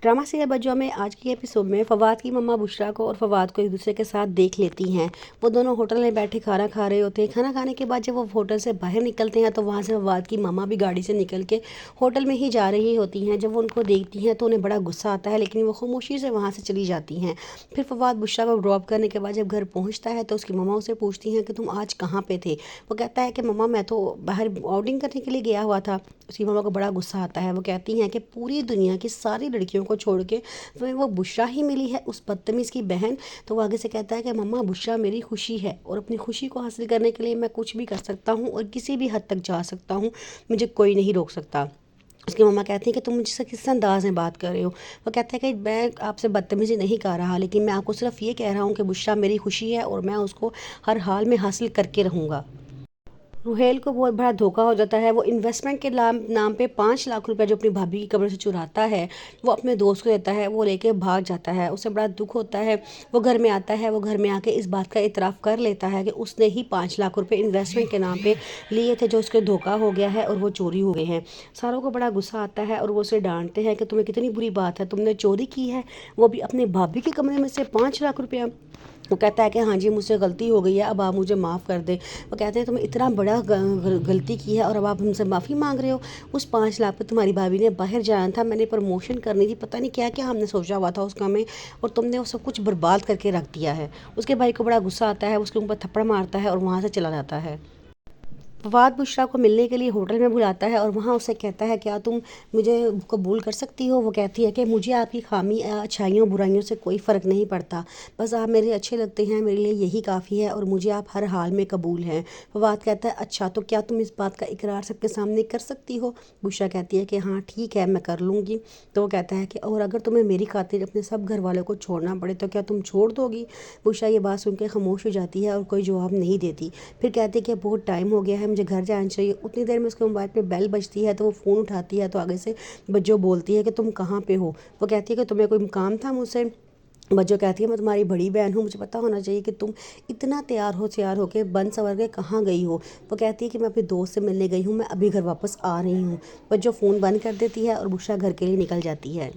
Drama serial Bajjo में आज की एपिसोड में फवाद की मम्मा बुशरा को और फवाद को एक दूसरे के साथ देख लेती हैं। वो दोनों होटल में बैठे खाना खा रहे होते हैं। खाना खाने के बाद जब वो होटल से बाहर निकलते हैं तो वहाँ से फवाद की मम्मा भी गाड़ी से निकल के होटल में ही जा रही होती हैं। जब वो उनको देखती हैं तो उन्हें बड़ा गुस्सा आता है, लेकिन वो खामोशी से वहाँ से चली जाती हैं। फिर फवाद बुशरा को ड्रॉप करने के बाद जब घर पहुँचता है तो उसकी मम्मा उसे पूछती हैं कि तुम आज कहाँ पे थे। वो कहता है कि मम्मा मैं तो बाहर आउटिंग करने के लिए गया हुआ था। उसकी मम्मा को बड़ा गुस्सा आता है। वो कहती हैं कि पूरी दुनिया की सारी लड़कियों को छोड़ के तुम्हें वो बुशरा ही मिली है, उस बदतमीज़ की बहन। तो वो आगे से कहता है कि मम्मा बुशरा मेरी खुशी है और अपनी खुशी को हासिल करने के लिए मैं कुछ भी कर सकता हूँ और किसी भी हद तक जा सकता हूँ, मुझे कोई नहीं रोक सकता। उसकी मम्मा कहती है कि तुम मुझसे किस अंदाज में बात कर रहे हो। वो कहता है कि मैं आपसे बदतमीज़ी नहीं कर रहा, लेकिन मैं आपको सिर्फ ये कह रहा हूँ कि बुशरा मेरी खुशी है और मैं उसको हर हाल में हासिल करके रहूँगा। रुहेल को बहुत बड़ा धोखा हो जाता है। वो इन्वेस्टमेंट के नाम पे 5 लाख रुपए जो अपनी भाभी की कमरे से चुराता है वो अपने दोस्त को देता है, वो लेके भाग जाता है। उसे बड़ा दुख होता है। वो घर में आता है। वो घर में आके इस बात का इतराफ़ कर लेता है कि उसने ही 5 लाख रुपए इन्वेस्टमेंट के नाम पे लिए थे, जो उसके धोखा हो गया है और वो चोरी हो गए हैं। सारों को बड़ा गुस्सा आता है और वो उसे डांटते हैं कि तुम्हें कितनी बुरी बात है, तुमने चोरी की है, वो भी अपने भाभी के कमरे में से 5 लाख रुपया। वो कहता है कि हाँ जी मुझसे गलती हो गई है, अब आप मुझे माफ़ कर दें। वो कहते हैं तुमने इतना बड़ा गलती की है और अब आप हमसे माफ़ी मांग रहे हो। उस 5 लाख पे तुम्हारी भाभी ने बाहर जाना था, मैंने प्रमोशन करनी थी, पता नहीं क्या क्या हमने सोचा हुआ था उसका में, और तुमने वो सब कुछ बर्बाद करके रख दिया है। उसके भाई को बड़ा गुस्सा आता है, उसके ऊपर थप्पड़ मारता है और वहाँ से चला जाता है। फवाद बुशरा को मिलने के लिए होटल में बुलाता है और वहाँ उसे कहता है क्या तुम मुझे कबूल कर सकती हो। वो कहती है कि मुझे आपकी खामी अच्छाइयों बुराइयों से कोई फ़र्क नहीं पड़ता, बस आप मेरे अच्छे लगते हैं, मेरे लिए यही काफ़ी है और मुझे आप हर हाल में कबूल हैं। फवाद कहता है अच्छा तो क्या तुम इस बात का इकरार सबके सामने कर सकती हो। बुशरा कहती है कि हाँ ठीक है मैं कर लूँगी। तो वो कहता है कि और अगर तुम्हें मेरी खातिर अपने सब घर वालों को छोड़ना पड़े तो क्या तुम छोड़ दोगी। बुशरा ये बात सुन के खामोश हो जाती है और कोई जवाब नहीं देती। फिर कहती है कि बहुत टाइम हो गया है, मुझे घर जाना चाहिए। उतनी देर में उसके मोबाइल पे बेल बजती है तो वो फ़ोन उठाती है तो आगे से बज्जो बोलती है कि तुम कहाँ पे हो। वो कहती है कि तुम्हें कोई काम था मुझसे। बज्जो कहती है मैं तुम्हारी बड़ी बहन हूँ, मुझे पता होना चाहिए कि तुम इतना तैयार हो के बन सवर के कहाँ गई हो। वो कहती है कि मैं अपने दोस्त से मिलने गई हूँ, मैं अभी घर वापस आ रही हूँ। बज्जो फ़ोन बंद कर देती है और बुशरा घर के लिए निकल जाती है।